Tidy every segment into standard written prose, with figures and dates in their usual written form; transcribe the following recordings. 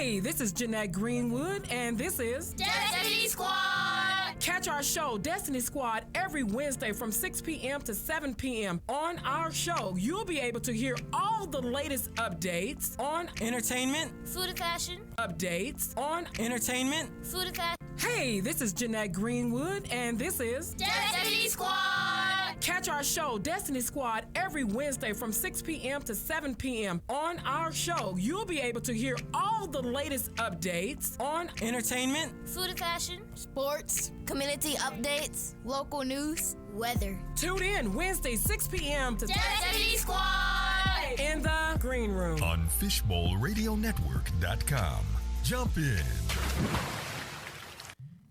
Hey, this is Jeanette Greenwood, and this is Destiny Squad! Catch our show, Destiny Squad, every Wednesday from 6 p.m. to 7 p.m. On our show, you'll be able to hear all the latest updates on entertainment, food and fashion, updates on entertainment, food and fashion. Hey, this is Jeanette Greenwood, and this is Destiny Squad! Catch our show, Destiny Squad, every Wednesday from 6 p.m. to 7 p.m. On our show, you'll be able to hear all the latest updates on entertainment, food and fashion, sports, community updates, local news, weather. Tune in Wednesday, 6 p.m. to Destiny Squad! in the Green Room on FishbowlRadioNetwork.com. Jump in.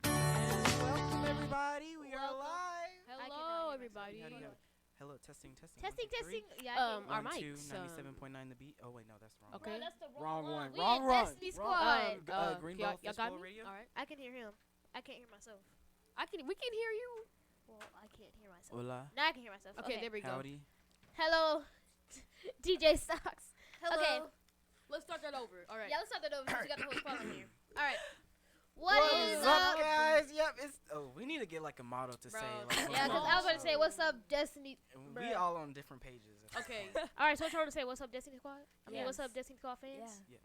welcome everybody. We are live. Hello, everybody. How do you have it? Hello, testing. Testing. Yeah. Our 1, 2, mics. 97.9 the beat. Oh wait, no, that's wrong. Okay. No, that's the Wrong one. We Wrong at one. Destiny Wrong. Squad. Greenball y'all got Fishbowl me? Radio. All right. I can hear him. I can't hear myself. We can hear you. Well, I can't hear myself. Hola. Now I can hear myself. Okay, there we go. Howdy. Hello, DJ Stocks. Hello. Okay. Let's start that over. All right. Yeah, let's start that over because we got the whole spot in here. All right. What is is up, guys? Yep, it's. Oh, we need to get like a motto to Bro. say. Like, Yeah, because I was about to say, what's up, Destiny? we all on different pages. Okay. All right, so I'm trying to say, what's up, Destiny Squad? I mean, what's Yes. up, Destiny Squad fans? Yeah.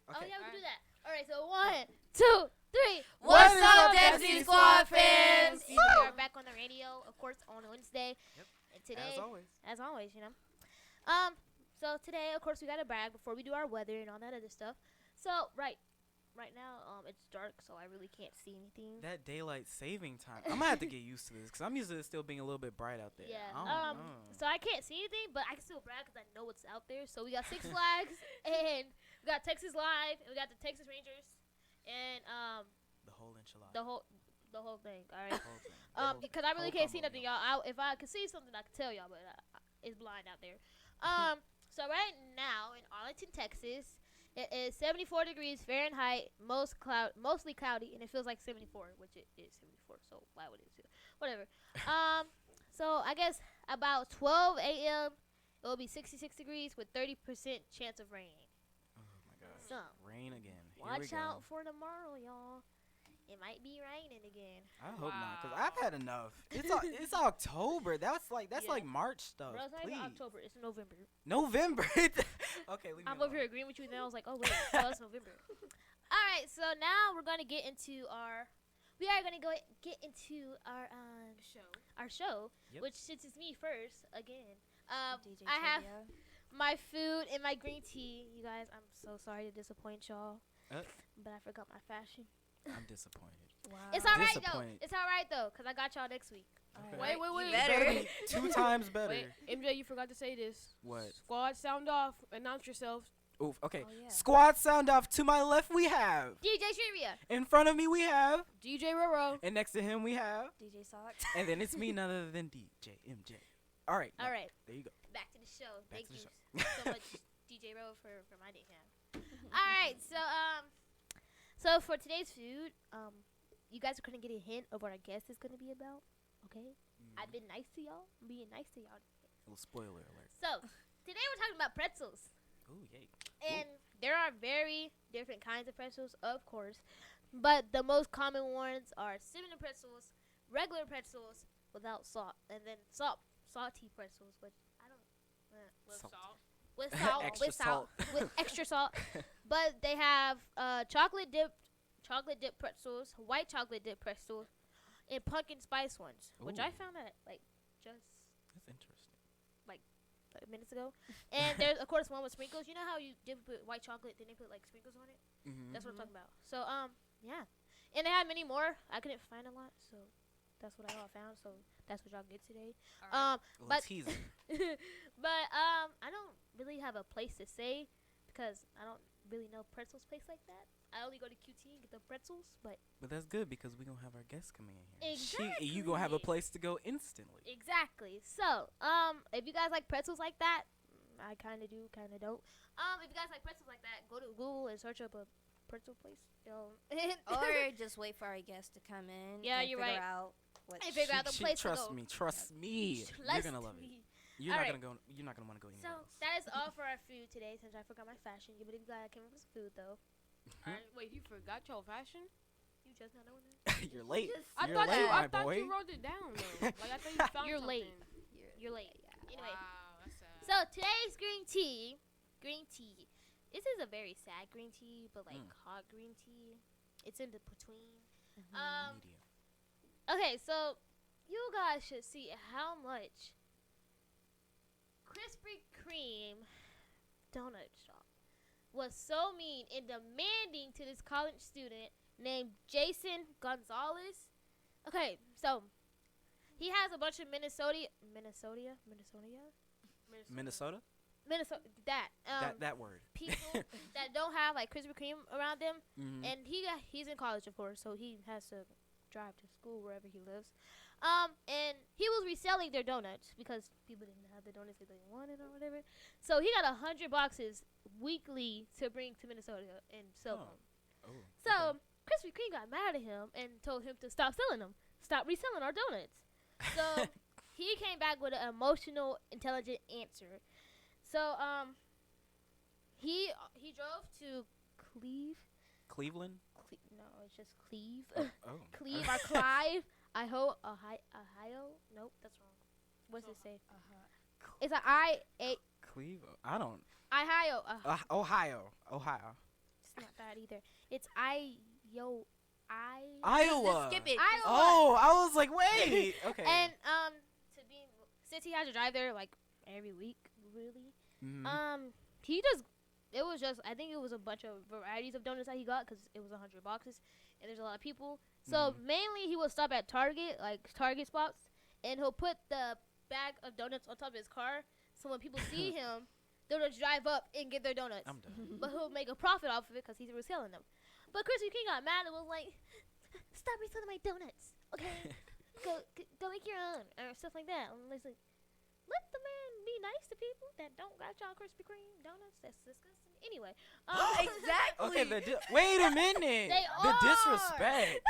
Oh, Okay. yeah, we can do that. All right, so 1, 2, 3. What's up, Destiny Squad fans? We are back on the radio, of course, on Wednesday. Yep. And today, As always. you know. So today, of course, we got to brag before we do our weather and all that other stuff. So, right now, it's dark, so I really can't see anything. That daylight saving time. I'm gonna have to get used to this because I'm used to it still being a little bit bright out there. Yeah. I don't know. So I can't see anything, but I can still brag because I know what's out there. So we got Six Flags, and we got Texas Live, and we got the Texas Rangers, and The whole enchilada. the whole thing. All right. The whole thing. The whole- Because I really whole can't see combo nothing, meal. y'all. If I could see something, I could tell y'all, but it's blind out there. So right now in Arlington, Texas, it is 74 degrees Fahrenheit, mostly cloudy, and it feels like 74, which it is 74. So why would it feel? Whatever. So I guess about 12 a.m. it will be 66 degrees with 30% chance of rain. Oh my God. So Rain again. Here we watch go. out for tomorrow, y'all. It might be raining again. I hope not, cause I've had enough. It's October. That's like March stuff. Bro, it's not Please. even October. It's November. November. Okay, leave me I'm alone. over here agreeing with you, and then I was like, oh, wait, well, it's November. All right, so now we're going to get into our show, Yep. which since it's me first, again, DJ I have Trivia. my food and my green tea. You guys, I'm so sorry to disappoint y'all, but I forgot my fashion. I'm disappointed. Wow. It's all right, though. Disappointed. It's all right, though, because I got y'all next week. Okay. Wait. It better be 2 times better. Wait, MJ, you forgot to say this. What? Squad, sound off. Announce yourselves. Oof. Okay. Oh, yeah. Squad sound off. To my left we have. DJ Trivia. In front of me we have. DJ Roro. And next to him we have. DJ Socks. And then it's me, none other than DJ MJ. All right. All right. There you go. Back to the show. Back Thank to the you show. so much, DJ Ro, for my nickname. All right, so for today's food, you guys are gonna get a hint of what our guest is gonna be about. Okay, I've been nice to y'all. I'm being nice to y'all. Little spoiler alert. So today we're talking about pretzels, Ooh, yay. and there are very different kinds of pretzels, of course, but the most common ones are cinnamon pretzels, regular pretzels without salt, and then salty pretzels, which I don't. Salt. With salt, Extra salt. with extra salt. But they have chocolate dipped pretzels, white chocolate dipped pretzels, and pumpkin spice ones, which I Ooh. found out just That's interesting. 5 minutes ago. And there's of course one with sprinkles. You know how you dip with white chocolate, then they put like sprinkles on it. Mm-hmm. That's what I'm talking about. So yeah, and they had many more. I couldn't find a lot, so that's what I all found. So that's what y'all get today. But teaser. but I don't really have a place to say because I don't really know pretzels place like that. I only go to QT and get the pretzels, but That's good because we're going to have our guests coming in here. Exactly. You going to have a place to go instantly. exactly. So if you guys like pretzels like that, I kind of do, kind of don't. If you guys like pretzels like that, go to Google and search up a pretzel place. Or just wait for our guest to come in. Yeah, and you're figure right. Out what And figure out the place to Trust go. me. Trust me. You're going to love it. You're Alright. not going to want to go anywhere So else. that is all for our food today. Since I forgot my fashion, but you glad I came up with some food though. Alright, wait, you forgot your fashion? You just not knowing that? You're late. I You're thought late, you. my I thought boy. you wrote it down though. Like I thought you found You're something. late. You're late. Anyway, Wow, that's sad. so today's green tea. This is a very sad green tea, but like hot green tea. It's in the between. Medium. Okay, so you guys should see how much Krispy Kreme donut shop was so mean and demanding to this college student named Jason Gonzalez. Okay, so he has a bunch of Minnesota That word. people that don't have like Krispy Kreme around them, Mhm. and he's in college, of course, so he has to drive to school wherever he lives. And he was reselling their donuts because people didn't have the donuts that they wanted or whatever. So he got 100 boxes weekly to bring to Minnesota and sell them. Oh. So Krispy Kreme got mad at him and told him to stop selling them, stop reselling our donuts. So he came back with an emotional, intelligent answer. So he drove to Cleveland. no, it's just Cleve. Oh. Cleve or Clive, Ohio. Nope, that's wrong. What's it say? It's a Cleveland. I don't. Ohio. Ohio. It's not that either. It's Iowa. Skip it. Iowa. Oh, I was like, wait. Okay. And since he has to drive there like every week, really. Mhm. He just I think it was a bunch of varieties of donuts that he got because it was 100 boxes and there's a lot of people. So mainly he will stop at Target, like Target spots, and he'll put the bag of donuts on top of his car. So when people see him, they'll just drive up and get their donuts. I'm done. But he'll make a profit off of it because he's reselling them. But Krispy Kreme got mad and was like, "Stop reselling my donuts, okay? go make your own or stuff like that." And it's like, let the man be nice to people that don't got y'all Krispy Kreme donuts. That's disgusting. Anyway, Exactly. Okay, wait a minute. They The are. disrespect.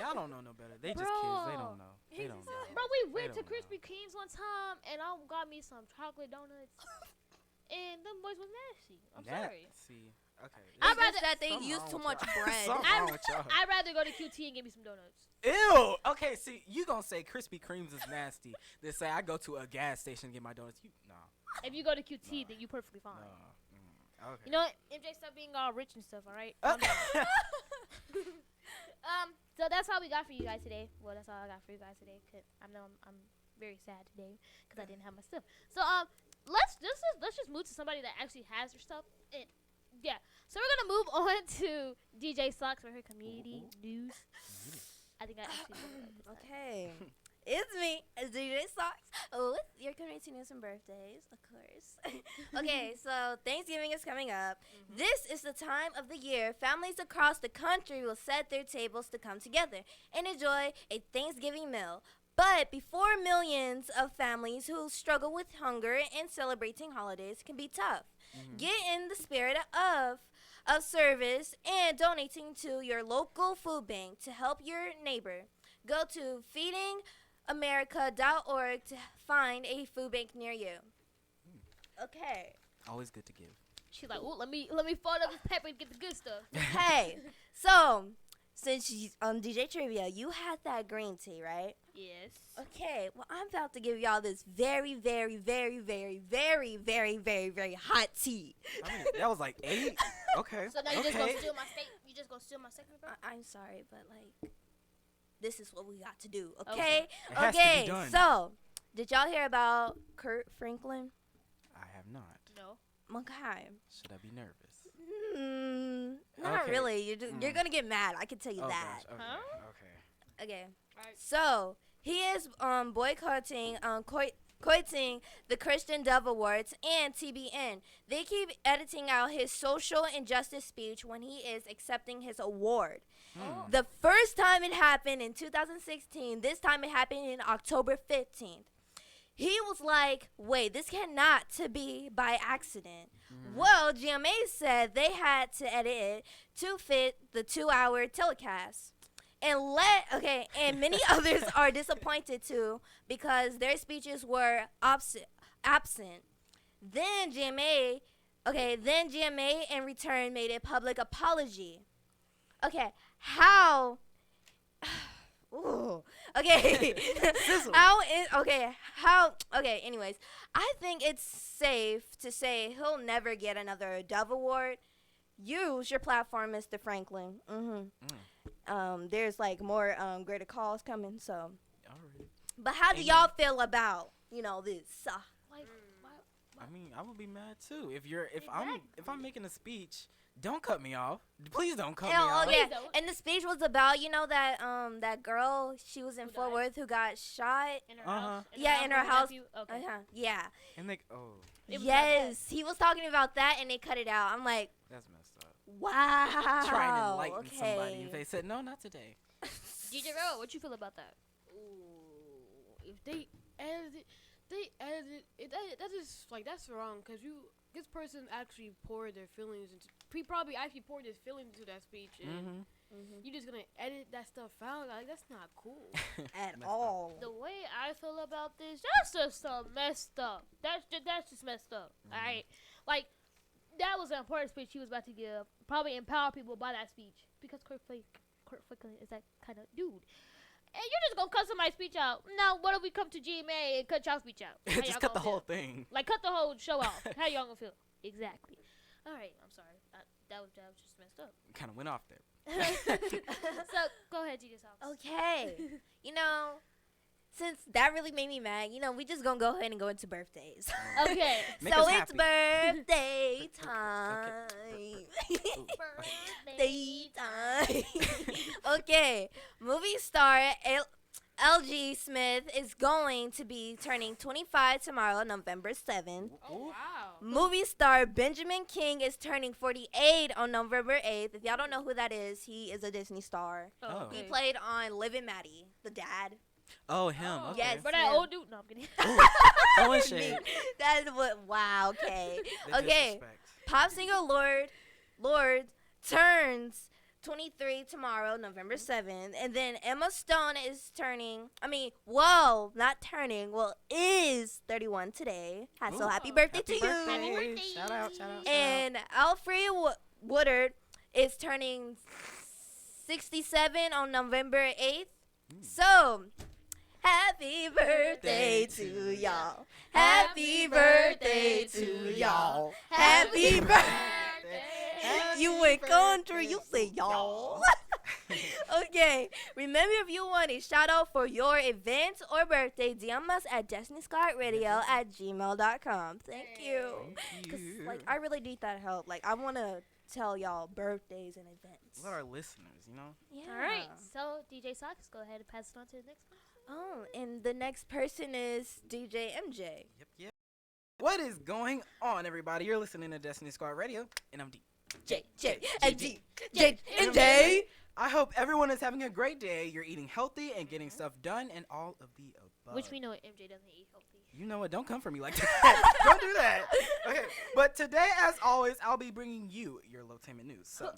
Y'all don't know no better. They just kids. They don't know. They don't know. Bro, we went They to don't know. Krispy Kreme's one time and I got me some chocolate donuts, and them boys was nasty. I'm sorry. See, okay. I'd It's rather just that they Something use wrong too with much y'all. bread. Something wrong with y'all. I'd rather go to QT and get me some donuts. Ew. Okay, see, you gonna say Krispy Kreme's is nasty. Then say I go to a gas station and get my donuts. Nah. If you go to QT, then you perfectly fine. Nah. Okay. You know what? MJ, stop being all rich and stuff, all right? So that's all we got for you guys today. Well, that's all I got for you guys today. 'Cause I know I'm very sad today because I didn't have my stuff. So let's just move to somebody that actually has their stuff. And yeah, so we're gonna move on to DJ Socks for her community news. I think I actually did it this time. Okay. It's me, it's DJ Socks. Oh, you're coming to news and birthdays, of course. Okay, so Thanksgiving is coming up. This is the time of the year families across the country will set their tables to come together and enjoy a Thanksgiving meal. But before millions of families who struggle with hunger and celebrating holidays can be tough. Get in the spirit of service and donating to your local food bank to help your neighbor. Go to feedingamerica.org to find a food bank near you. Okay. Always good to give. She's like, ooh, let me fold up this pepper and get the good stuff. Hey, so since DJ Trivia, you had that green tea, right? Yes. Okay, well, I'm about to give y'all this very, very, very, very, very, very, very, very hot tea. I mean, that was like 8. Okay. So now you just gonna steal my steak? You just gonna steal my steak, bro? I'm sorry, but like, this is what we got to do, Okay. okay? It has to be done. So, did y'all hear about Kurt Franklin? I have not. No. Okay. Should I be nervous? Not Okay. really. You're gonna get mad. I can tell you Oh that. gosh. Okay. Huh? Okay. Okay. Alright. So he is boycotting quoting the Christian Dove Awards and TBN. They keep editing out his social injustice speech when he is accepting his award. The first time it happened in 2016. This time it happened in October 15th. He was like, wait, this cannot to be by accident. Well, GMA said they had to edit it to fit the 2-hour telecast. And many others are disappointed too because their speeches were absent. Then GMA Okay, then GMA in return made a public apology. Okay, how? Ooh. Okay. Okay, anyways, I think it's safe to say he'll never get another Dove Award. Use your platform, Mr. Franklin. There's like more greater calls coming, so. Alright. But how do y'all feel about, this? Like, I mean, I would be mad too. If I'm making a speech, don't cut me off. Please don't cut me off. Okay. Please don't. And the speech was about, that girl, she was in Who Fort died? Worth who got shot. in her house? Yeah, in her with house. nephew? Okay. Yeah. And like, oh, It was Yes, he was talking about that and they cut it out. I'm like, that's messed up. wow. Trying to enlighten somebody. Okay. If they said no, not today. DJ Ro, what you feel about that? Ooh, if they edited it. That is like that's wrong because this person actually poured their feelings into. He probably actually poured his feelings into that speech, and you just gonna edit that stuff out. Like that's not cool. At Messed all. The way I feel about this, that's just messed up. That's just messed up. All right, like that was an important speech he was about to give. Probably empower people by that speech because Kurt Franklin is that kind of dude. And you're just gonna cut somebody's speech out. Now, what if we come to GMA and cut y'all speech out? How y'all Just cut the gonna whole feel? thing. Like cut the whole show off. How y'all gonna feel? Exactly. All right, I'm sorry. That was just messed up. Kind of went off there. So go ahead, DJ Socks. Okay. Since that really made me mad, we just gonna go ahead and go into birthdays. Okay. Make So us it's happy. birthday time. Birthday time. Okay. Movie star LG Smith is going to be turning 25 tomorrow, November 7th. Oh wow. Movie star Benjamin King is turning 48 on November 8th. If y'all don't know who that is, he is a Disney star. Oh. He played on Liv and Maddie, the dad. Oh, him. Oh. Okay. Yes. But that him. old dude. No, I'm kidding. Throwing shade. That's what. Wow. Okay. The Okay. disrespect. Pop singer Lord turns 23 tomorrow, November 7th, and then Emma Stone is is 31 today. So Ooh. happy birthday Happy to birthday. you. birthday. Shout out, shout out. And Alfred Woodard is turning 67 on November 8th. So, happy birthday to y'all. Happy birthday to y'all. Happy birthday. You went country, you say y'all. Okay, remember if you want a shout out for your event or birthday, DM us at destinyskylradio@gmail.com. Thank you. Because, I really need that help. I want to tell y'all birthdays and events. Let our listeners, Yeah. All right. So DJ Socks, go ahead and pass it on to the next person. Oh, and the next person is DJ MJ. Yep. What is going on, everybody? You're listening to Destiny Squad Radio, and I'm D. MJ. I hope everyone is having a great day. You're eating healthy and getting stuff done, and all of the above. Which we know MJ doesn't eat healthy. You know what? Don't come for me like that. Don't do that. Okay. But today, as always, I'll be bringing you your Lotainment news. So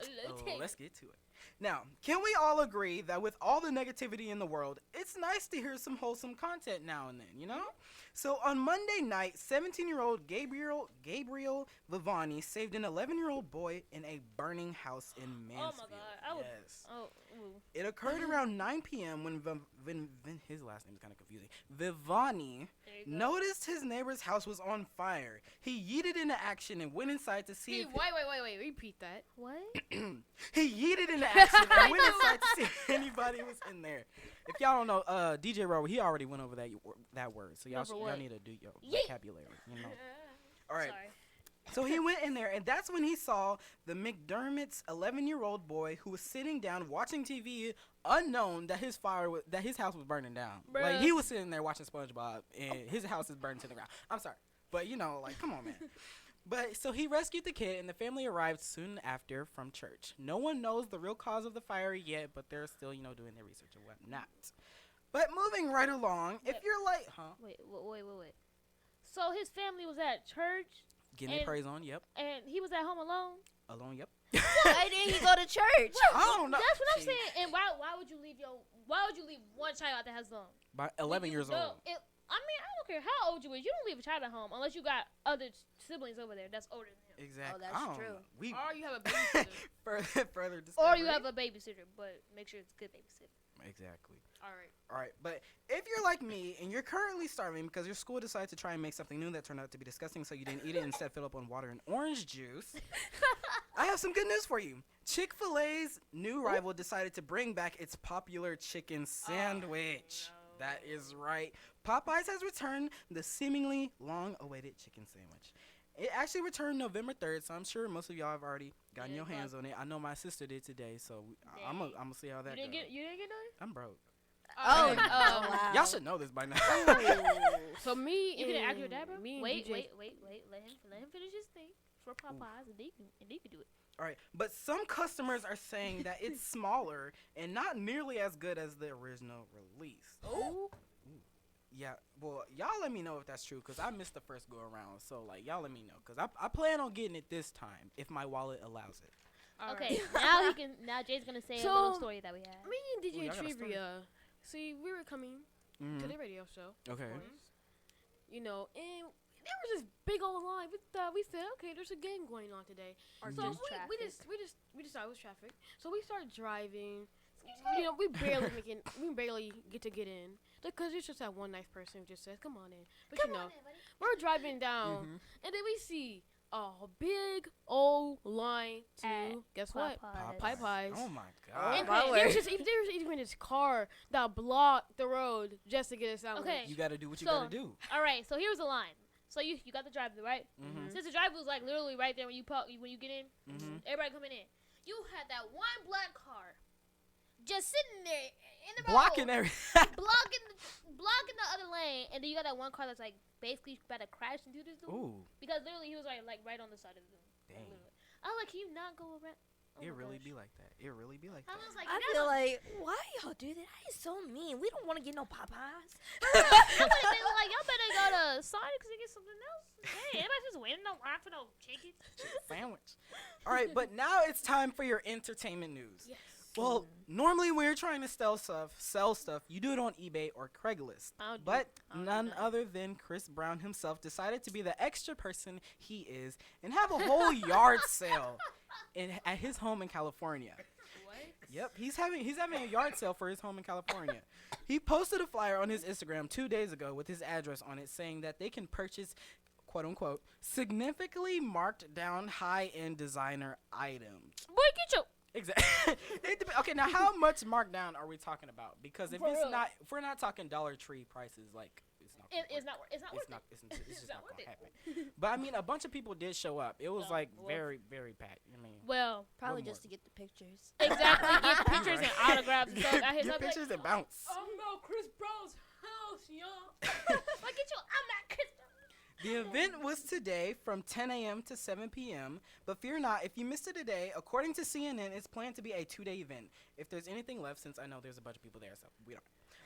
let's get to it. Now, can we all agree that with all the negativity in the world, it's nice to hear some wholesome content now and then, So on Monday night, 17-year-old Gabriel Vivani saved an 11-year-old boy in a burning house in Mansfield. Oh my God! Yes. Ooh. It occurred around 9 p.m. when his last name is kind of confusing. Vivani There you go. noticed his neighbor's house was on fire. He yeeted into action and went inside to see if Wait. Repeat that. What? he yeeted into action and went inside to see if anybody was in there. If y'all don't know, DJ Rowe, he already went over that word, so y'all Over what? need to do your Yeet. vocabulary. All right. Sorry. So he went in there, and that's when he saw the McDermott's 11-year-old boy who was sitting down watching TV, unknown that his house was burning down. Bruh. Like he was sitting there watching SpongeBob, and his house is burned to the ground. I'm sorry, but come on, man. But so he rescued the kid, and the family arrived soon after from church. No one knows the real cause of the fire yet, but they're still, doing their research and whatnot. But moving right along, if you're like, Wait. So his family was at church, getting their praise on, yep. and he was at home alone. Alone, yep. Why didn't he go to church? I don't know. That's what I'm See, saying. And why would you leave one child out the house alone? By 11 years old. I mean, I don't care how old you is. You don't leave a child at home unless you got other siblings over there that's older than him. Exactly. Oh, that's true. Or you have a babysitter. further discovery. Or you have a babysitter, but make sure it's a good babysitter. Exactly. All right. All right, but if you're like me and you're currently starving because your school decided to try and make something new that turned out to be disgusting, so you didn't eat it and instead filled up on water and orange juice, I have some good news for you. Chick-fil-A's new rival decided to bring back its popular chicken sandwich. That is right. Popeyes has returned the seemingly long-awaited chicken sandwich. It actually returned November 3rd, so I'm sure most of y'all have already gotten your hands on it. I know my sister did today, so I'm going to see how that goes. You didn't get none? I'm broke. Oh, wow. Y'all should know this by now. So me You and can ask your dad, bro? me and Wait. DJ Let him finish his thing for Popeyes, and they can do it. All right, but some customers are saying that it's smaller and not nearly as good as the original release. Oh. Yeah, well, y'all let me know if that's true, because I missed the first go around. So, like, y'all let me know, because I plan on getting it this time, if my wallet allows it. Okay, now Jade's going to say a little story that we had. Me and Ooh, DJ y'all got a story. Trivia. See, we were coming to the radio show. Okay. Of course. You know, and there was this big old line. We said, okay, there's a game going on today. Or So just we just thought it was traffic. So we started driving. You know, we barely get in because it's just that one nice person who just says, "Come on in." But Come you on know, in, buddy. we're driving down, and then we see a big old line to At guess what? Popeyes. Oh, my And God. my there's word. even this car that blocked the road just to get us out. Okay. You got to do what you So- got to do. All right, so here's the line. So you got the drive-through, right? Mhm. Since the drive-through was like literally right there when you get in, Mhm. everybody coming in. You had that one black car just sitting there in the Blocking road, everything. blocking the other lane, and then you got that one car that's like basically about to crash into this dude. Ooh, Because literally he was right on the side of the dude. dang. I was like, can you not go around? Oh It my really gosh. be like that. It really be like I that. was like, I you feel never- like, why y'all do that? That is so mean. We don't want to get no Popeyes. They like, y'all better go to Sonic's and get something else. Hey, everybody's just waiting no line for no chicken. Sandwich. All right, but now it's time for your entertainment news. Yes. Well, normally when you're trying to sell stuff, you do it on eBay or Craigslist. But none other than Chris Brown himself decided to be the extra person he is and have a whole yard sale at his home in California. What? Yep, he's having a yard sale for his home in California. He posted a flyer on his Instagram 2 days ago with his address on it saying that they can purchase, quote unquote, significantly marked down high-end designer items. Boy, get your. Exactly. Okay, now how much markdown are we talking about? Because if For real. if we're not talking Dollar Tree prices, like It's not worth it. it's just not not worth gonna it. happen. But I mean, a bunch of people did show up. It was No, like well- very, very packed. I mean, Well, Probably One just more. to get the pictures. exactly. Get pictures and autographs and stuff. I hear get something pictures like, and bounce. I'm at Chris Brown's house, y'all. like, get your. I'm not Chris. The event was today from 10 a.m. to 7 p.m. But fear not, if you missed it today, according to CNN, it's planned to be a 2-day event. If there's anything left, since I know there's a bunch of people there, so we don't.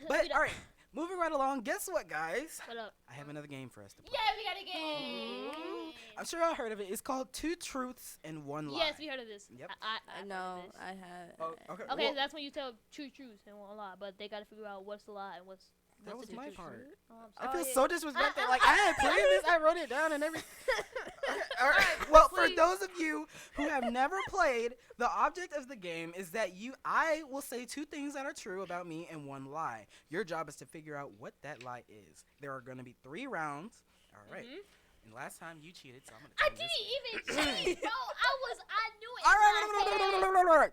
But, We don't. all right, moving right along, guess what, guys? What up? I have another game for us to play. Yeah, we got a game. I'm sure y'all heard of it. It's called Two Truths and One Lie. Yes, we heard of this. Yep. I heard know. of this. I had. Oh, okay. Okay, well, that's when you tell two truths and one lie, but they got to figure out what's the lie and what's that was the my truth. part. Oh, I'm I sorry. feel so disrespected. Like, I had planned this. I wrote it down and everything. Okay, all right. Well, for Please. those of you who have never played, the object of the game is that I will say 2 things that are true about me and 1 lie. Your job is to figure out what that lie is. There are going to be 3 rounds. All right. And last time you cheated, so I'm going to I turn this. didn't even cheat, bro. I knew it. All in my right.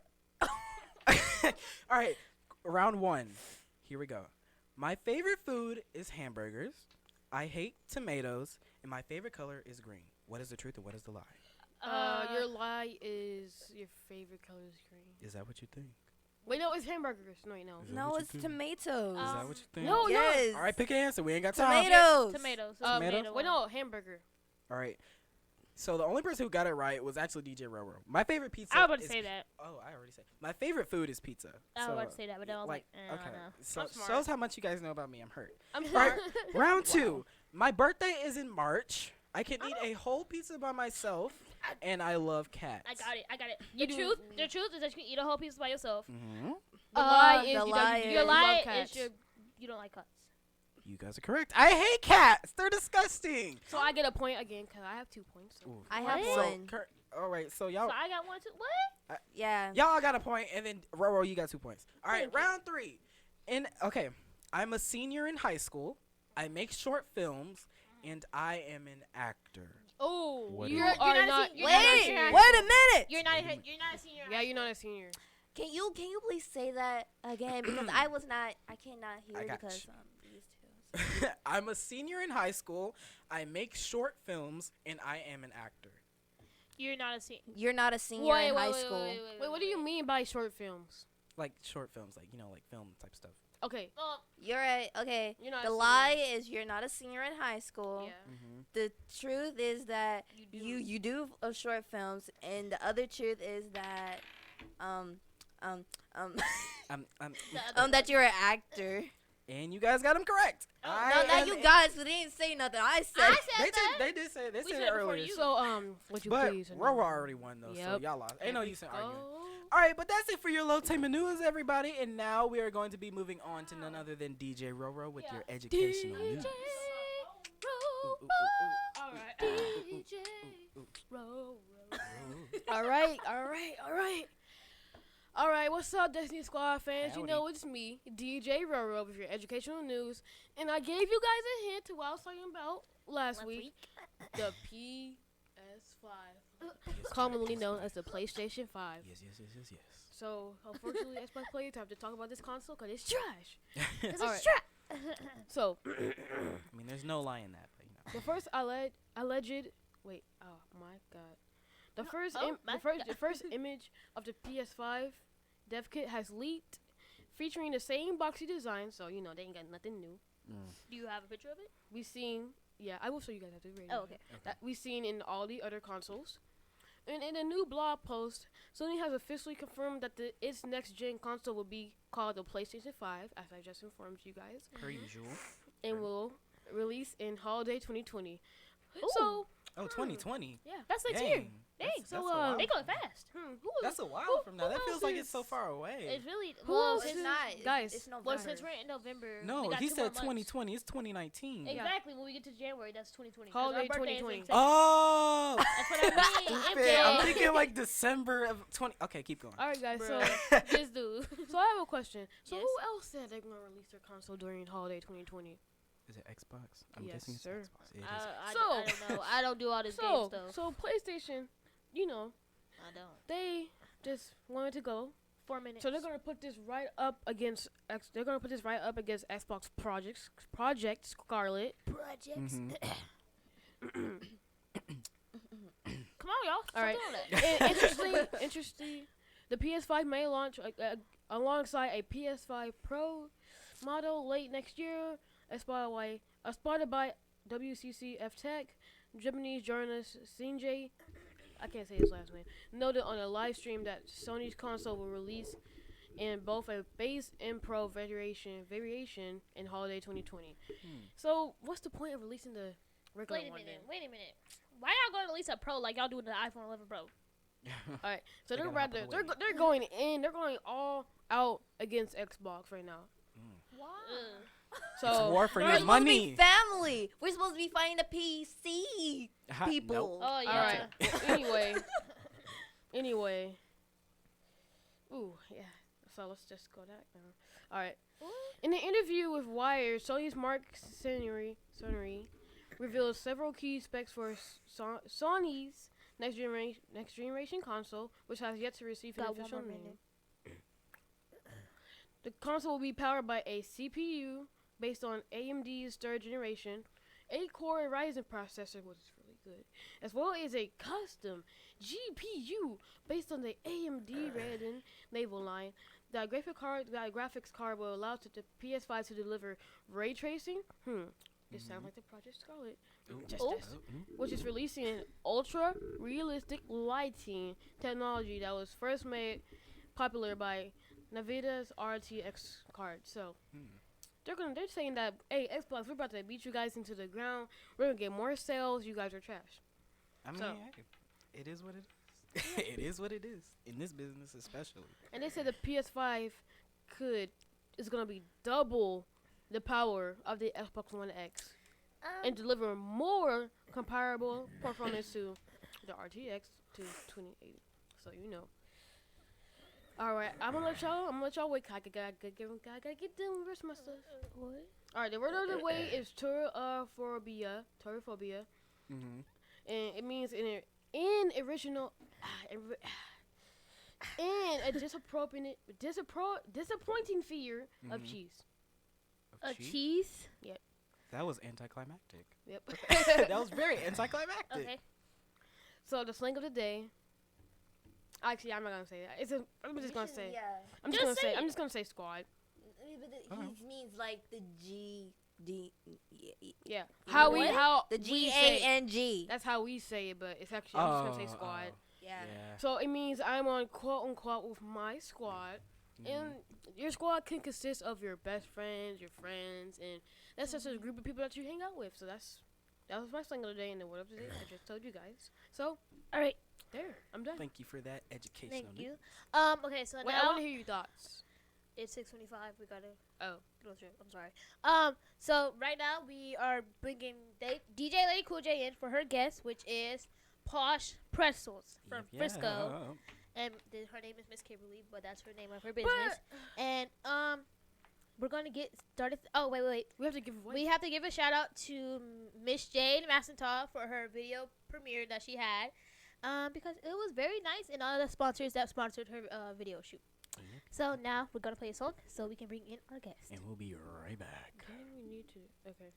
head. All right. Round 1. Here we go. My favorite food is hamburgers. I hate tomatoes, and my favorite color is green. What is the truth and what is the lie? Your lie is your favorite color is green. Is that what you think? Wait, no, it's hamburgers. No, wait, no. Is that No, what you it's think? tomatoes. Is that what you think? No, yes. All right, pick an answer. We ain't got time. Tomatoes. Tomatoes. Tomatoes? Tomato Wait, one. no, hamburger. All right. So the only person who got it right was actually DJ Roro. My favorite pizza. I was about to is- say that. Oh, I already said. My favorite food is pizza. I was So, about to say that, but then I was like, I okay. don't know. So I'm smart. shows how much you guys know about me. I'm hurt. I'm All sorry. right, round 2. My birthday is in March. I can eat a whole pizza by myself, and I love cats. I got it. The truth is that you can eat a whole piece by yourself. Mm-hmm. The lie is the you lie don't- is- Your you lie love is cats. you don't like cuts. You guys are correct. I hate cats. They're disgusting. So I get a point again because I have 2 points. So. Ooh. I have What? one. All right, so y'all So I got 1, 2. What? Yeah. y'all got a point, and then Roro, you got 2 points. All right, Thank you. round 3. Okay, I'm a senior in high school. I make short films, and I am an actor. Oh, What you is- are You're not not. a you're Wait, not a wait senior. a minute. You're not a senior. Yeah, you're not a senior. Can you please say that again? Because I cannot hear I got because you. these two. I'm a senior in high school. I make short films, and I am an actor. You're not a senior. You're not a senior in high school. Wait, what do you mean by short films? Like short films, like like film type stuff. Okay. You're okay. You're not The a senior. lie is you're not a senior in high school. Yeah. Mm-hmm. The truth is that You do. you do short films, and the other truth is that that you're an actor. And you guys got them correct. No, not you guys. We didn't say nothing. I said. I They said that. did. They did say. They We said said it it before earlier. you. So would you But please? Roro already won though, so Yep. y'all lost. Ain't no use in arguing. Oh. All right, but that's it for your Low-Tainment News, everybody. And now we are going to be moving on to none other than DJ Roro with your educational news. Ooh, ooh, ooh, All right. DJ. ooh, ooh, Roll, ooh. all right. All right, what's up, Destiny Squad fans? You know Howdy. it's me, DJ Roro, with your educational news. And I gave you guys a hint to what I was talking about last week. The PS5, commonly known as the PlayStation 5. Yes. So, unfortunately, Xbox players have to talk about this console because it's trash. It's All a right. strap. So, I mean, there's no lie in that, but the first alleged. Wait, oh my god. The first, my the first image of the PS5 dev kit has leaked, featuring the same boxy design. So they ain't got nothing new. Do you have a picture of it? We seen, yeah, I will show you guys after the Oh, okay. That we seen in all the other consoles. And in a new blog post, Sony has officially confirmed that its next gen console will be called the PlayStation 5, as I just informed you guys, per usual. and will release in holiday 2020. Ooh. So, Oh, 2020. yeah. That's next year. Dang. That's So, a while They from going fast. That's a while who- from now. who That feels else like is- it's so far away. It's really Who well. else It's is- not, it's- guys, It's November. Well, since we're in November. we No, got he 2 said more months. 2020. It's 2019. Exactly. When we get to January, that's 2020. 'cause Holiday our birthday is 2020. in Oh, That's what I mean. stupid. I'm MJ. thinking like December of 20. Okay, keep going. All right, guys. This dude. So I have a question. So Yes. who else said they're gonna release their console during holiday 2020? Is it Xbox? I'm Yes, guessing it's sir. Xbox. It is. I So- don't know. I don't do all this game So, stuff. so PlayStation, I don't. they just wanted to go. 4 minutes. So they're gonna put this right up against They're gonna put this right up against Xbox Project Scarlet. projects. Mhm. Come on, y'all. Stop All right. doing that. And interesting. The PS5 may launch alongside a PS5 Pro model late next year, spotted by WCCF Tech. Japanese journalist Shinji, I can't say his last name, noted on a live stream that Sony's console will release in both a base and Pro variation in holiday 2020. So, what's the point of releasing the regular Wait a one minute. then? Wait a minute. Why y'all going to release a Pro like y'all do with the iPhone 11 Pro? All right, so They they're gotta hop on rather the wave. they're going in. They're going all out against Xbox right now. Why? It's So war for We're your supposed to money. be family. We're supposed to be fighting the PC Ha- people. nope. Oh, all yeah. right. Well, anyway. Ooh, yeah. So let's just go that now. All right. In an interview with Wired, Sony's Mark Cerny revealed several key specs for Sony's next generation console, which has yet to receive an Got one official more name. minute. The console will be powered by a CPU based on AMD's third generation, 8-core Ryzen processor, which is really good, as well as a custom GPU based on the AMD Radeon naval line. The graphics card will allow the PS5 to deliver ray tracing. This sounds like the Project Scarlet. Just Ooh. this. Which is releasing an ultra realistic lighting technology that was first made popular by Nvidia's RTX card. So they're saying that, hey, Xbox, we're about to beat you guys into the ground. We're gonna get more sales. You guys are trash. I mean, So- hey, it is what it is. It is what it is in this business, especially. And they said the PS5 is gonna be double the power of the Xbox One X and Um, deliver more comparable performance to the RTX to 2080. So you know. All right, I'm gonna let y'all wait. I gotta get done with the rest of my stuff. What? All right, the word of the way is Torophobia. Mm-hmm. And it means in original, in a disappointing fear of Mhm. cheese. A Cheese? cheese? That was anticlimactic. Yep. That was very anticlimactic. Okay. So the slang of the day. Actually, I'm not gonna say that. I'm just gonna say. Yeah. I'm Just just say gonna say. I'm it. just gonna say squad. But he means like the Yeah. What? How the we say it. GANG. That's how we say it, but it's actually I'm just gonna say squad. Yeah. So it means I'm on quote unquote with my squad, and your squad can consist of your best friends, your friends, and that's just a group of people that you hang out with. So that was my slang of the day and the word of the day. I just told you guys. So All right. there, I'm done. Thank you for that educational. Thank you. news. Okay, so Wait, I now want to hear your thoughts. it's 6:25. We gotta Oh, go through. I'm sorry. So right now we are bringing DJ Lady Cool J in for her guest, which is POSH Pretzels from Yep, Frisco, yeah. and her name is Miss Kimberly, but that's her name of her business. And we're gonna get started. Oh wait. we have to give away. We have to give a shout out to Miss Jade Massentoff for her video premiere that she had, because it was very nice, and all the sponsors that sponsored her video shoot. Yep. So now we're gonna play a song so we can bring in our guest. And we'll be right back. We need to. Okay.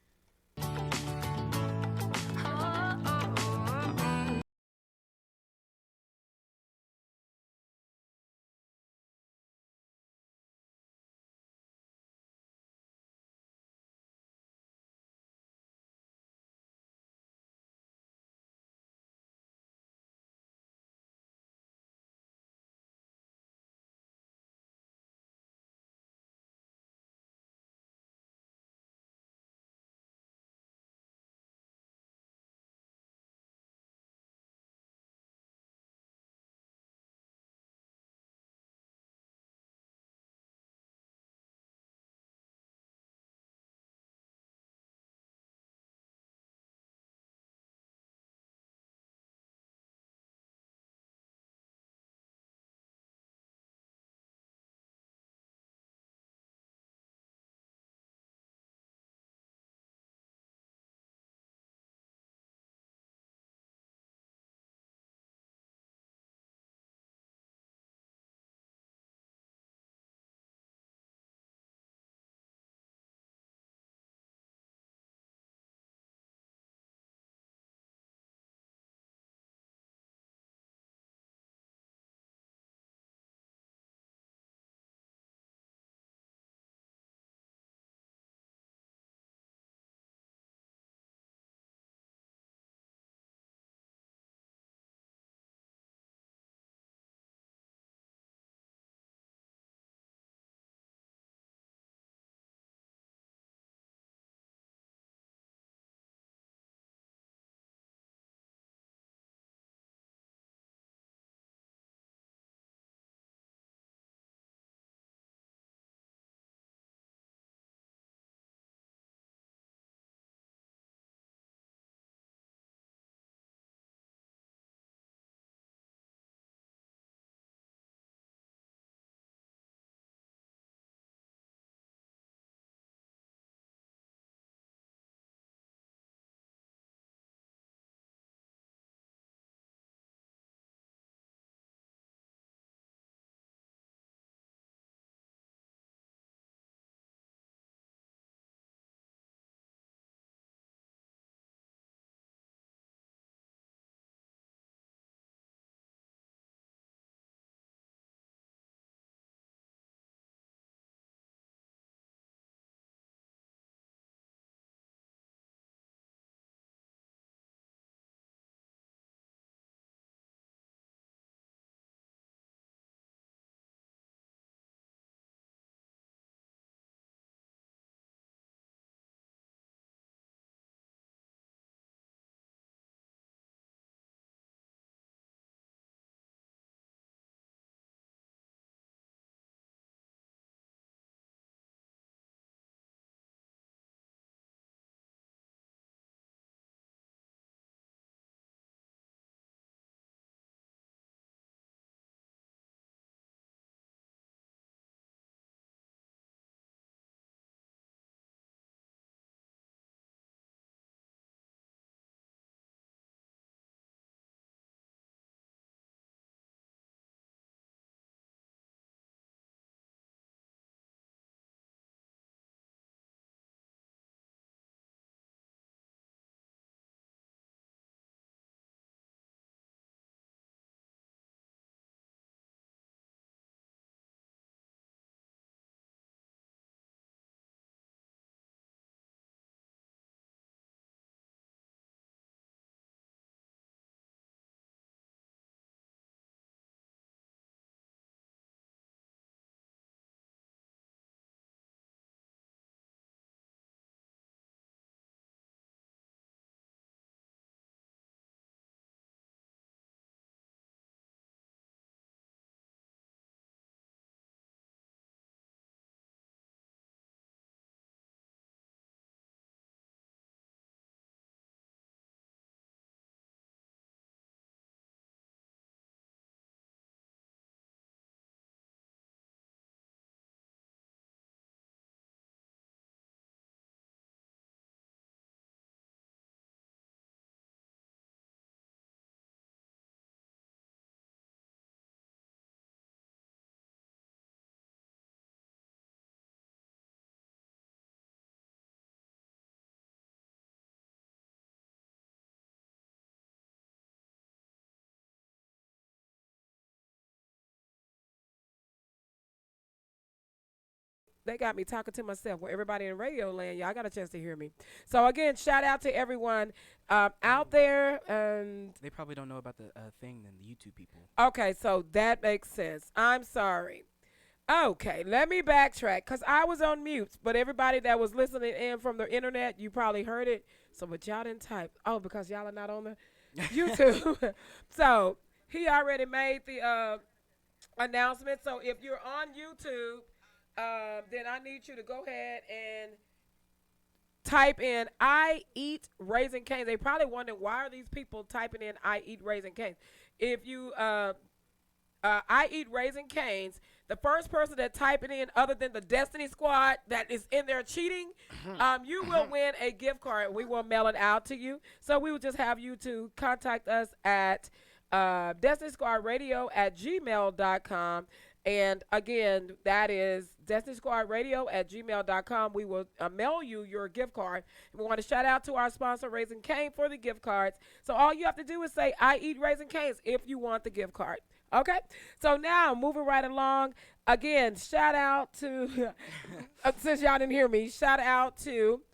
they got me talking to myself. Well, everybody in radio land, y'all got a chance to hear me. So again, shout out to everyone out there. And They probably don't know about the thing than the YouTube people. okay, so that makes sense. I'm sorry. Okay, let me backtrack because I was on mute, but everybody that was listening in from the internet, you probably heard it. So, but y'all didn't type. Oh, because y'all are not on the YouTube. So, he already made the announcement. So, if you're on YouTube, then I need you to go ahead and type in "I eat Raisin Canes." They probably wondering why are these people typing in "I eat Raisin Canes." If you I eat Raisin Canes. The first person that type it in, other than the Destiny Squad that is in there cheating, you will win a gift card. We will mail it out to you. So we will just have you to contact us at DestinySquadRadio@gmail.com. And again, that is DestinySquadRadio@gmail.com. We will mail you your gift card. We want to shout out to our sponsor, Raisin Cane, for the gift cards. So all you have to do is say, "I eat Raisin Canes" if you want the gift card. Okay, so now moving right along. Again, shout out to, since y'all didn't hear me, shout out to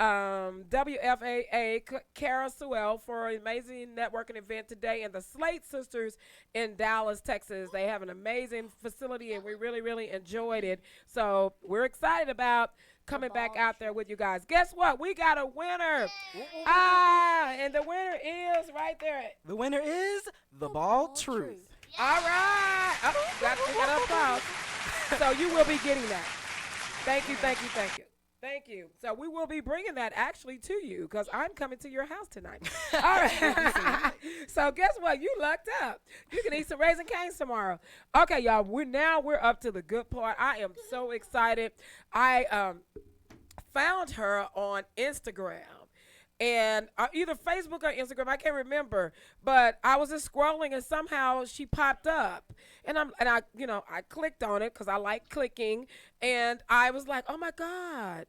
WFAA Kara Sewell for an amazing networking event today, and the Slate Sisters in Dallas, Texas. They have an amazing facility, and we really, really enjoyed it. So we're excited about coming back out there with you guys. Guess what? We got a winner. And the winner is right there. The winner is the Ball Truth. All right. Oh, we got an applause. So you will be getting that. Thank you, thank you, thank you. Thank you. So we will be bringing that actually to you because I'm coming to your house tonight. All right. So guess what? You lucked up. You can eat some Raisin Canes tomorrow. Okay, y'all. We're up to the good part. I am so excited. I found her on Instagram. And either Facebook or Instagram, I can't remember. But I was just scrolling, and somehow she popped up, and I clicked on it because I like clicking, and I was like, oh my God,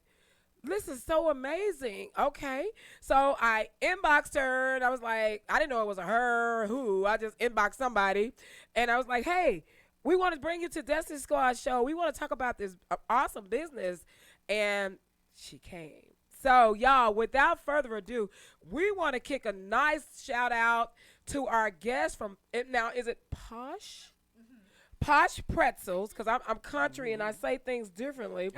this is so amazing. Okay, so I inboxed her, and I was like, I didn't know it was a her or who. I just inboxed somebody, and I was like, hey, we want to bring you to Destiny Squad show. We want to talk about this awesome business, and she came. So, y'all, without further ado, we want to kick a nice shout out to our guest from, now, is it POSH? POSH Pretzels, because I'm country and I say things differently.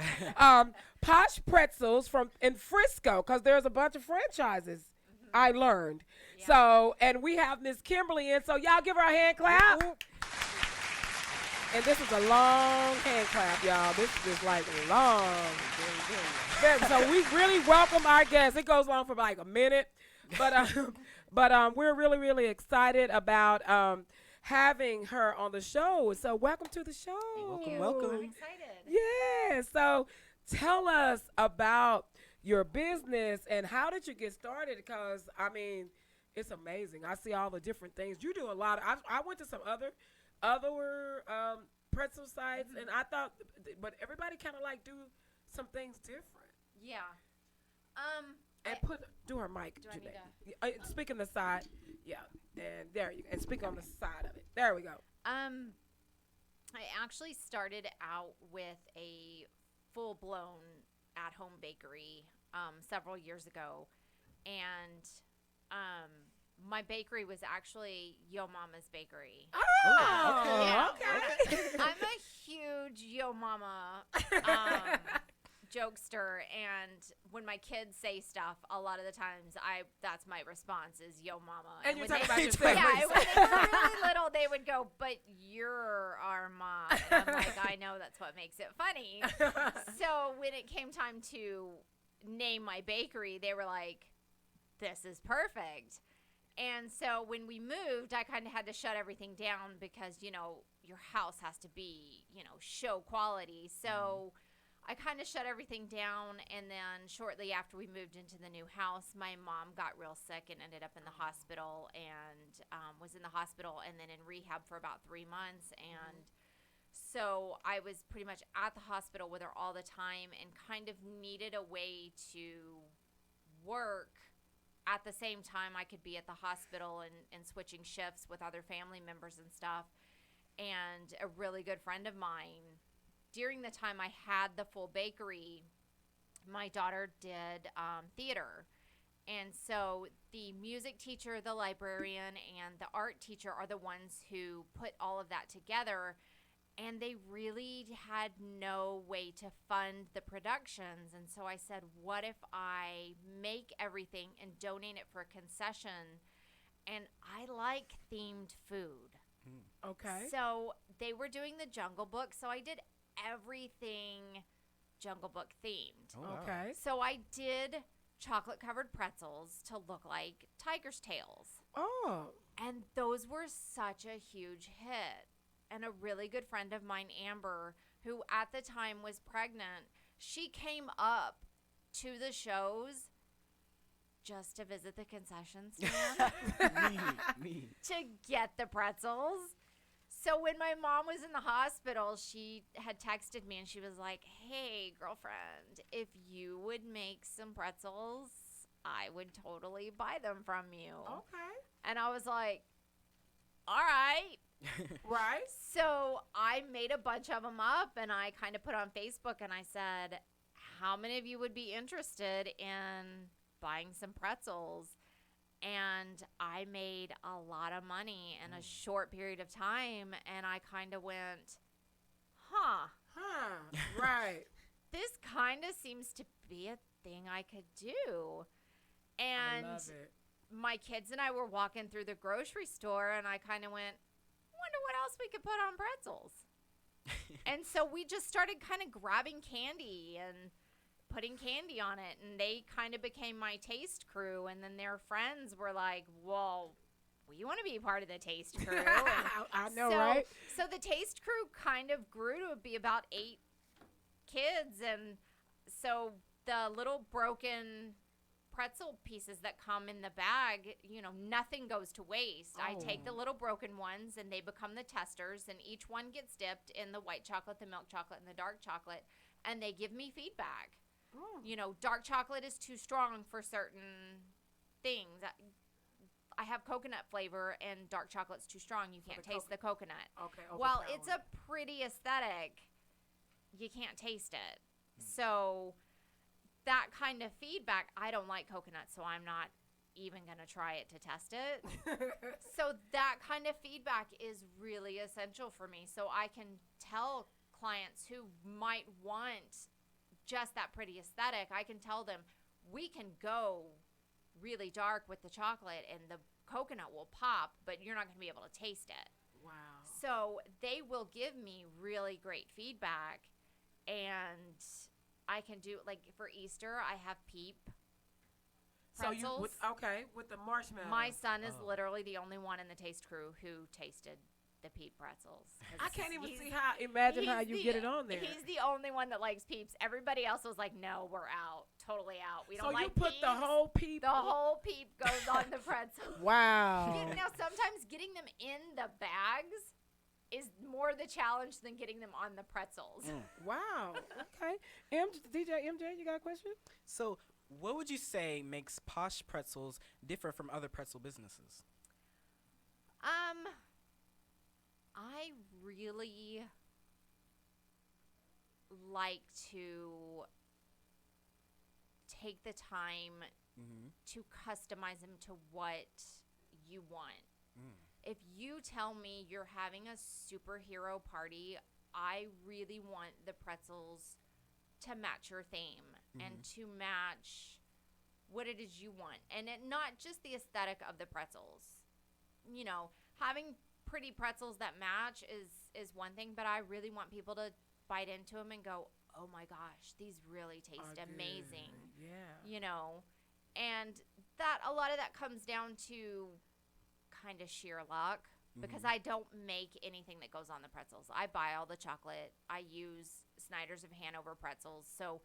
POSH Pretzels in Frisco, because there's a bunch of franchises, I learned. Yeah. So, and we have Miss Kimberly in, so y'all give her a hand clap. And this is a long hand clap, y'all. This is like long. So we really welcome our guests. It goes on for like a minute, but we're really, really excited about having her on the show. So welcome to the show. Welcome. I'm excited. Yeah. So tell us about your business and how did you get started? Because I mean, it's amazing. I see all the different things you do. A lot. I went to some other pretzel sites, and I thought, but everybody kind of like do some things different. Yeah. And do her mic. Do I need speak on the side. Yeah. And there you go. And speak on the side of it. There we go. I actually started out with a full-blown at-home bakery several years ago, and my bakery was actually Yo Mama's Bakery. Oh, okay. I'm a huge Yo Mama jokester, and when my kids say stuff, a lot of the times that's my response is Yo Mama. And you're when talking about Yeah, yourself. when they were really little, they would go, "But you're our mom." And I'm like, I know, that's what makes it funny. So when it came time to name my bakery, they were like, "This is perfect." And so when we moved, I kind of had to shut everything down because, your house has to be, show quality. So I kind of shut everything down. And then shortly after we moved into the new house, my mom got real sick and ended up in the hospital and was in the hospital and then in rehab for about 3 months. And so I was pretty much at the hospital with her all the time and kind of needed a way to work at the same time I could be at the hospital and switching shifts with other family members and stuff. And a really good friend of mine during the time I had the full bakery, my daughter did theater. And so the music teacher, the librarian, and the art teacher are the ones who put all of that together. And they really had no way to fund the productions. And so I said, what if I make everything and donate it for a concession? And I like themed food. Okay. So they were doing the Jungle Book. So I did everything Jungle Book themed. Oh, wow. Okay. So I did chocolate covered pretzels to look like tiger's tails. Oh. And those were such a huge hit. And a really good friend of mine, Amber, who at the time was pregnant, she came up to the shows just to visit the concession stand Me. to get the pretzels. So when my mom was in the hospital, she had texted me and she was like, hey, girlfriend, if you would make some pretzels, I would totally buy them from you. Okay. And I was like, all right. Right. So I made a bunch of them up and I kind of put on Facebook and I said, how many of you would be interested in buying some pretzels? And I made a lot of money in a short period of time. And I kind of went, huh, Right. this kind of seems to be a thing I could do. And I love it. my kids and I were walking through the grocery store and I kind of went, wonder what else we could put on pretzels. And so we just started kind of grabbing candy and putting candy on it, and they kind of became my taste crew. And then their friends were like, well, we want to be part of the taste crew. And I know, so, right? So the taste crew kind of grew to be about 8 kids. And so the little broken pretzel pieces that come in the bag, you know, nothing goes to waste. I take the little broken ones and they become the testers, and each one gets dipped in the white chocolate, the milk chocolate, and the dark chocolate, and they give me feedback. You know, dark chocolate is too strong for certain things. I have coconut flavor and dark chocolate's too strong. You can't taste the coconut. Okay. Well, it's a pretty aesthetic. You can't taste it. So that kind of feedback, I don't like coconut, so I'm not even going to try it to test it. So that kind of feedback is really essential for me. So I can tell clients who might want just that pretty aesthetic, I can tell them, we can go really dark with the chocolate and the coconut will pop, but you're not going to be able to taste it. Wow. So they will give me really great feedback, and I can do, like, for Easter, I have Peep pretzels. So with the marshmallow. My son is literally the only one in the taste crew who tasted the Peep pretzels. I can't even imagine how you get it on there. He's the only one that likes Peeps. Everybody else was like, no, we're out. Totally out. We don't So like you put Peeps. the whole Peep. The whole Peep goes on the pretzel. Wow. Now, sometimes getting them in the bags is more the challenge than getting them on the pretzels. Wow. Okay. DJ MJ, you got a question? So, what would you say makes POSH Pretzels different from other pretzel businesses? I really like to take the time to customize them to what you want. If you tell me you're having a superhero party, I really want the pretzels to match your theme and to match what it is you want. And not just the aesthetic of the pretzels. You know, having pretty pretzels that match is one thing, but I really want people to bite into them and go, oh my gosh, these really taste amazing. Yeah. You know, and that a lot of that comes down to kind of sheer luck, because I don't make anything that goes on the pretzels. I buy all the chocolate. I use Snyder's of Hanover pretzels, so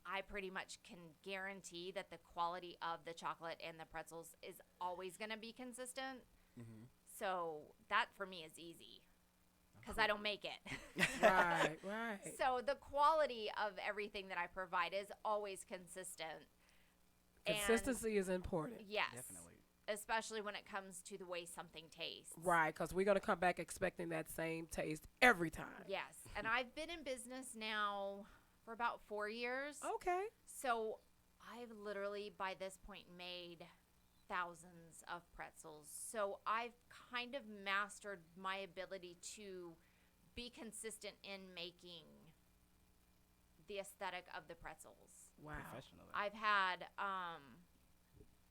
I pretty much can guarantee that the quality of the chocolate and the pretzels is always going to be consistent. So that for me is easy because I don't make it. Right. So the quality of everything that I provide is always consistent. Consistency is important. Yes. Definitely. especially when it comes to the way something tastes. Right, because we're going to come back expecting that same taste every time. Yes, and I've been in business now for about 4 years. Okay. So I've literally, by this point, made thousands of pretzels. So I've kind of mastered my ability to be consistent in making the aesthetic of the pretzels. Wow. Professional. I've had,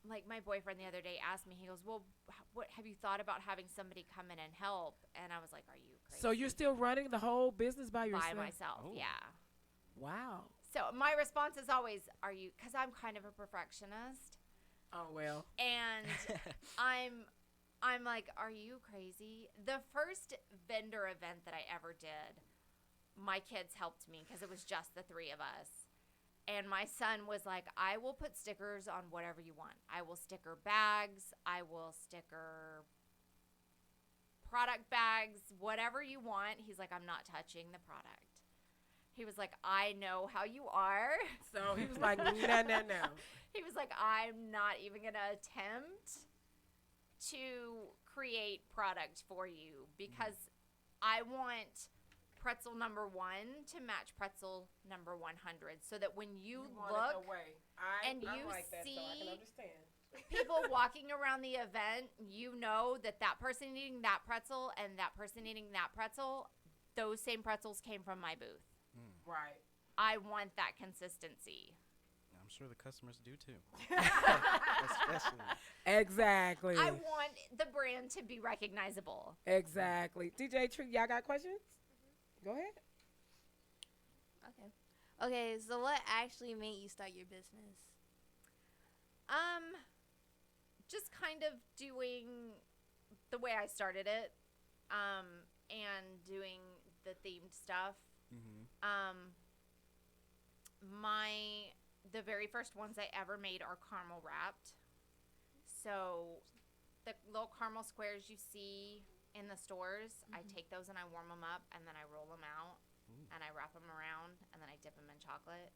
like my boyfriend the other day asked me, he goes, well, what have you thought about having somebody come in and help? And I was like, are you crazy? So you're still running the whole business by yourself? By myself, Oh. yeah. Wow. So my response is always, are you, because I'm kind of a perfectionist. Oh, well. And I'm like, are you crazy? The first vendor event that I ever did, my kids helped me because it was just the three of us. And my son was like, I will put stickers on whatever you want. I will sticker bags. I will sticker product bags, whatever you want. He's like, I'm not touching the product. He was like, I know how you are. So he was like, no. He was like, I'm not even going to attempt to create product for you because I want pretzel number 1 to match pretzel number 100 so that when you look and you like that, see so I can understand. people walking around the event, you know that that person eating that pretzel and that person eating that pretzel, those same pretzels came from my booth. Right. I want that consistency. I'm sure the customers do too. Especially. Exactly. I want the brand to be recognizable. Exactly. DJ Tree, y'all got questions? Go ahead. Okay, so what actually made you start your business? Just kind of doing the way I started it, and doing the themed stuff. The very first ones I ever made are caramel wrapped. So the little caramel squares you see in the stores, I take those and I warm them up and then I roll them out and I wrap them around and then I dip them in chocolate.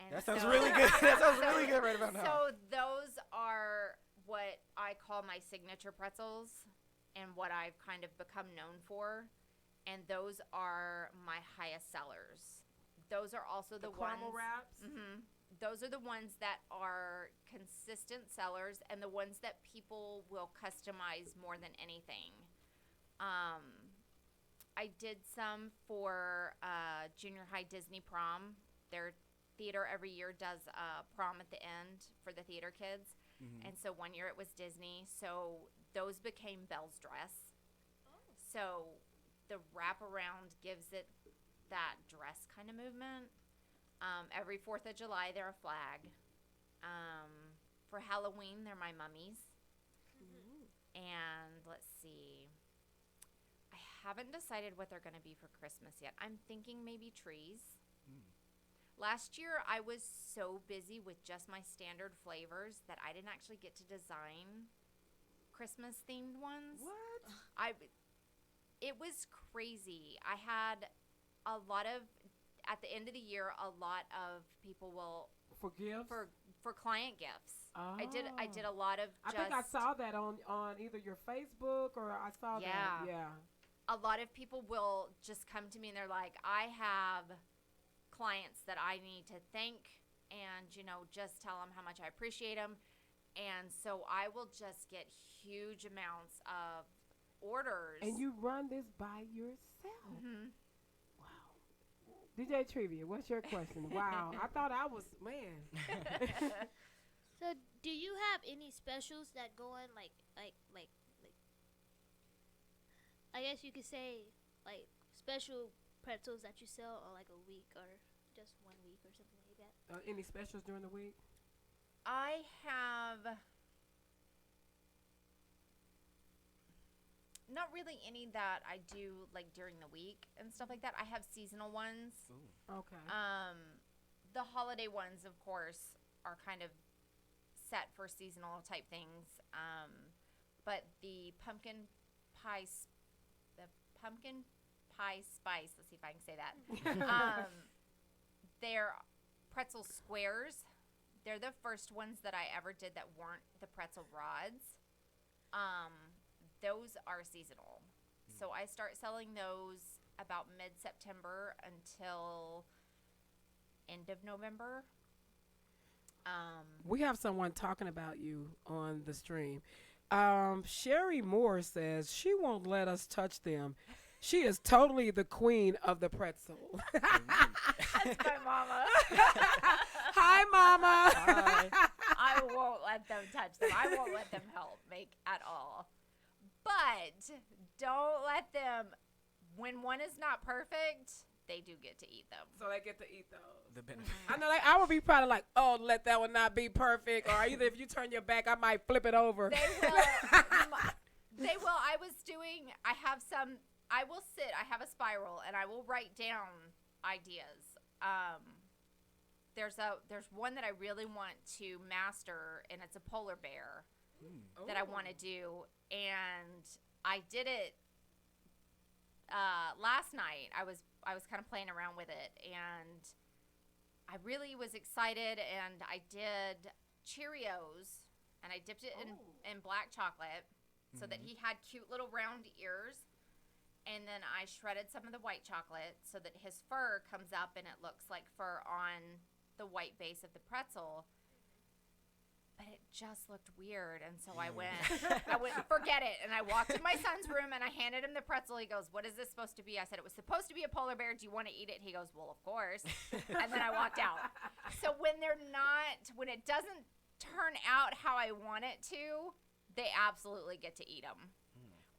And That sounds really good. That sounds really good right about now. So those are what I call my signature pretzels and what I've kind of become known for. And those are my highest sellers. Those are also the caramel ones. wraps? Those are the ones that are consistent sellers and the ones that people will customize more than anything. I did some for junior high Disney prom. Their theater every year does a prom at the end for the theater kids. And so one year it was Disney. So those became Belle's dress. So the wraparound gives it that dress kind of movement. Every 4th of July, they're a flag. For Halloween, they're my mummies. And let's see. I haven't decided what they're going to be for Christmas yet. I'm thinking maybe trees. Last year, I was so busy with just my standard flavors that I didn't actually get to design Christmas-themed ones. What? It was crazy. I had a lot of, at the end of the year, a lot of people will For gifts? for client gifts. Oh. I did a lot of. I think I saw that on either your Facebook or I saw that. Yeah. A lot of people will just come to me and they're like, I have clients that I need to thank and just tell them how much I appreciate them. And so I will just get huge amounts of orders. And you run this by yourself. Wow. DJ Trivia, what's your question? Wow. I thought I was, man. So, do you have any specials that go on, like, I guess you could say, like, special pretzels that you sell on, like, a week or just 1 week or something like that? Any specials during the week? I have not really any that I do, like, during the week and stuff like that. I have seasonal ones. Okay. The holiday ones, of course, are kind of set for seasonal type things. But the pumpkin pie spice, let's see if I can say that. They're pretzel squares they're the first ones that I ever did that weren't the pretzel rods. Those are seasonal. So I start selling those about mid-September until end of November. We have someone talking about you on the stream. Sherry Moore says she won't let us touch them. She is totally the queen of the pretzel. That's my mama. Hi, Mama. Hi. I won't let them touch them. I won't let them help make at all. But don't let them, when one is not perfect, they do get to eat them. So they get to eat those. The benefit. I know, I would be probably like, oh, let that one not be perfect. Or either if you turn your back, I might flip it over. They will. They will. I have a spiral, and I will write down ideas. There's one that I really want to master, and it's a polar bear that I want to do. And I did it last night. I was kind of playing around with it, and I really was excited, and I did Cheerios, and I dipped it in black chocolate so that he had cute little round ears, and then I shredded some of the white chocolate so that his fur comes up and it looks like fur on the white base of the pretzel. But it just looked weird, and so I went, forget it. And I walked in my son's room, and I handed him the pretzel. He goes, what is this supposed to be? I said, it was supposed to be a polar bear. Do you want to eat it? He goes, well, of course. And then I walked out. So when it doesn't turn out how I want it to, they absolutely get to eat them.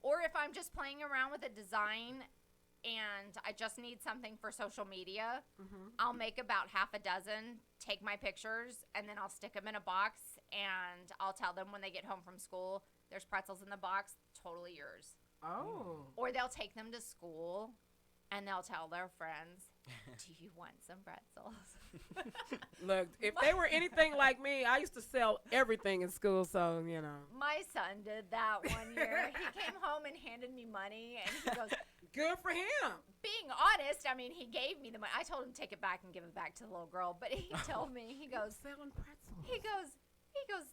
Or if I'm just playing around with a design and I just need something for social media, I'll make about half a dozen, take my pictures, and then I'll stick them in a box, and I'll tell them when they get home from school, there's pretzels in the box, totally yours. Oh. Or they'll take them to school, and they'll tell their friends, do you want some pretzels? Look, if they were anything like me, I used to sell everything in school, so, you know. My son did that one year. He came home and handed me money, and he goes, Good for him. being honest, I mean, he gave me the money. I told him to take it back and give it back to the little girl, but he told me, he goes, Selling pretzels. he goes,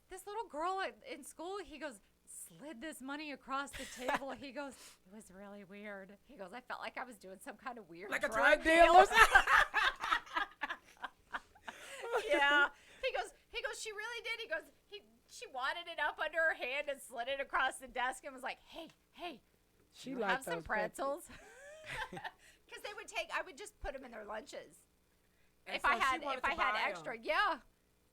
this little girl in school, he goes, slid this money across the table. He goes, it was really weird. He goes, I felt like I was doing some kind of weird Like a drug deal or something? Yeah. He goes, she really did. He goes, she wadded it up under her hand and slid it across the desk and was like, hey, She you liked have some those pretzels? Because I would just put them in their lunches. And If so I she had wanted to buy 'em. extra, yeah.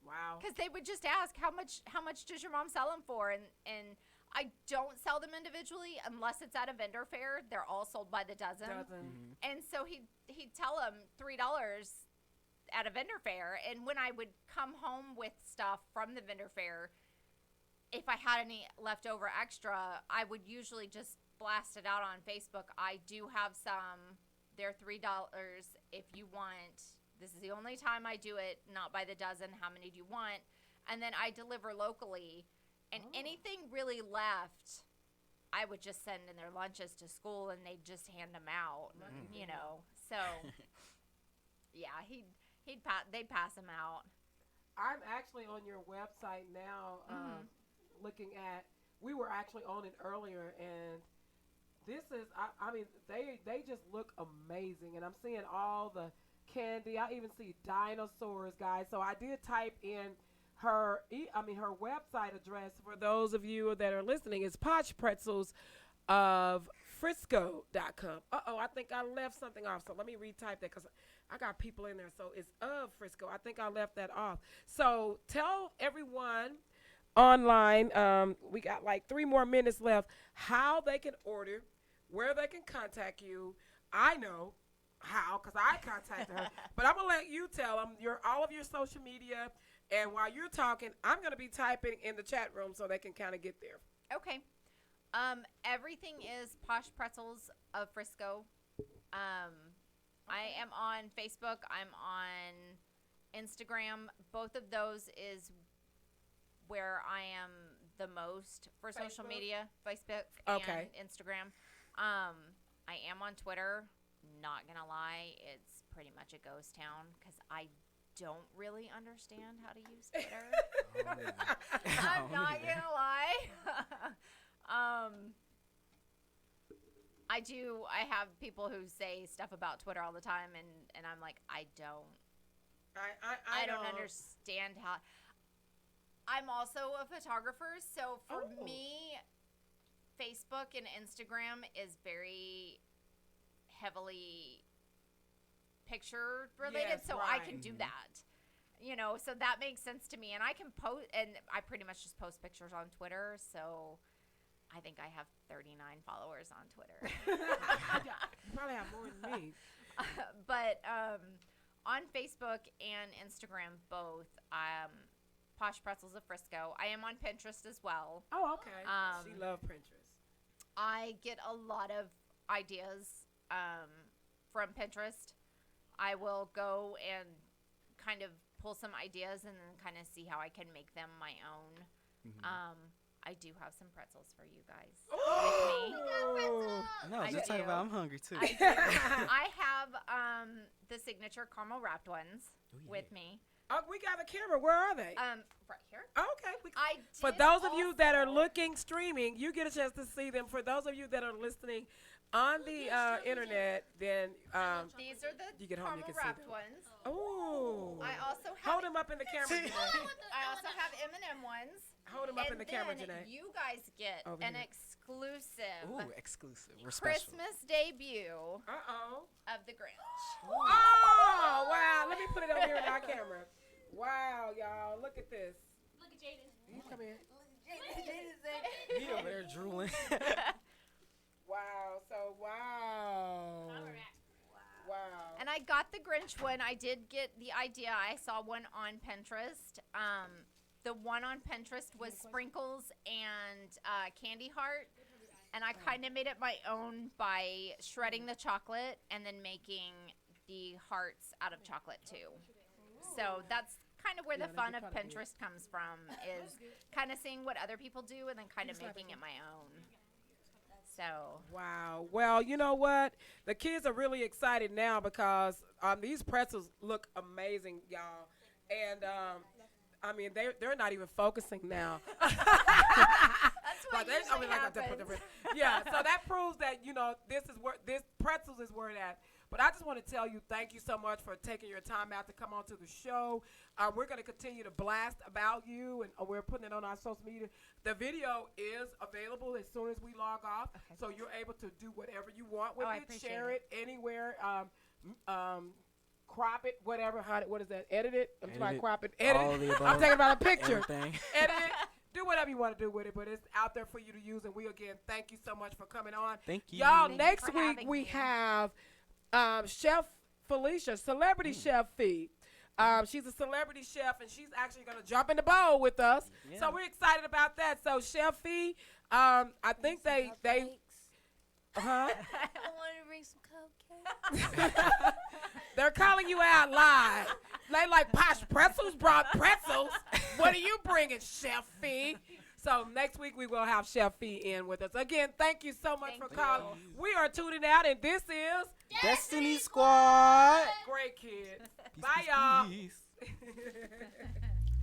Wow. Because they would just ask, how much does your mom sell them for? And I don't sell them individually unless it's at a vendor fair. They're all sold by the dozen. And so he'd tell them $3 at a vendor fair. And when I would come home with stuff from the vendor fair, if I had any leftover extra, I would usually just blast it out on Facebook. I do have some. They're $3 if you want. This is the only time I do it, not by the dozen. How many do you want? And then I deliver locally. And anything really left, I would just send in their lunches to school, and they'd just hand them out, you know. So, yeah, they'd pass them out. I'm actually on your website now looking at, we were actually on it earlier, and this is, I mean, they just look amazing. And I'm seeing all the candy. I even see dinosaurs, guys. So I did type in her website address for those of you that are listening. It's POSH Pretzels of Frisco.com. I think I left something off. So let me retype that because I got people in there. So it's of Frisco. I think I left that off. So tell everyone online, we got like 3 more minutes left, how they can order, where they can contact you. I know how, because I contacted her, but I'm going to let you tell them all of your social media, and while you're talking, I'm going to be typing in the chat room so they can kind of get there. Okay. Everything is POSH Pretzels of Frisco. I am on Facebook. I'm on Instagram. Both of those is where I am the most for social media, Facebook and Instagram. I am on Twitter. Not gonna lie, it's pretty much a ghost town because I don't really understand how to use Twitter. I'm not gonna lie. I have people who say stuff about Twitter all the time, and I'm like, I don't understand how. I'm also a photographer, so for me, Facebook and Instagram is very heavily picture related, Yes, so right. I can do that. You know, so that makes sense to me, and I can post, and I pretty much just post pictures on Twitter, so I think I have 39 followers on Twitter. You probably have more than me. But on Facebook and Instagram, both, POSH Pretzels of Frisco. I am on Pinterest as well. Oh, okay. She loves Pinterest. I get a lot of ideas from Pinterest. I will go and kind of pull some ideas and then kind of see how I can make them my own. I do have some pretzels for you guys. No, I just talk do. about I'm hungry too. I do. I have the signature caramel wrapped ones with me. Oh, we got a camera. Where are they? Right here. Okay. I For did those of you that are also- looking, streaming, you get a chance to see them. For those of you that are listening on the internet, then These are the You get home, you caramel can see wrapped them. ones. oh, I also have hold them up in the camera, Janae. I also have M&M ones. Hold them up And in the camera, then Janae. you guys get Over an here. exclusive Ooh, exclusive. We're special. Christmas debut Uh-oh. of the Grinch. Oh, wow. Let me put it over here in our camera. Wow, y'all. Look at this. Look at Jaden. You come here. He over there drooling. Wow. So, wow. Wow. And I got the Grinch one. I did get the idea. I saw one on Pinterest. The one on Pinterest was sprinkles and candy heart. And I kind of made it my own by shredding the chocolate and then making the hearts out of chocolate too. So that's kind of where the fun of Pinterest comes from, is kind of seeing what other people do and then kind of making it my own. So Wow. Well, you know what? The kids are really excited now because these pretzels look amazing, y'all. And I mean, they're not even focusing now. that's what But usually happens. Yeah, so that proves that, you know, this pretzels is where it at. But I just want to tell you, thank you so much for taking your time out to come onto the show. We're going to continue to blast about you, and we're putting it on our social media. The video is available as soon as we log off, so you're able to do whatever you want with I it. appreciate Share it anywhere. Crop it, whatever. What is that? Edit it. I'm trying to crop it. Edit All it. the I'm above, taking about a picture. everything. Edit it. Do whatever you want to do with it, but it's out there for you to use. And we again thank you so much for coming on. Thank you. Y'all, Thank you next for week having we me. have Chef Felicia, celebrity chef feed. She's a celebrity chef, and she's actually going to jump in the bowl with us. Yeah. So we're excited about that. So Chef Fee, I think they I want to bring some cupcakes. they're calling you out live. They like POSH Pretzels brought pretzels. What are you bringing, Chef Fee? So next week we will have Chef Fee in with us. Again, thank you so much Thank for you. calling. We are tuning out, and this is Destiny Squad. Great Kids. Peace, Bye, peace, y'all. peace.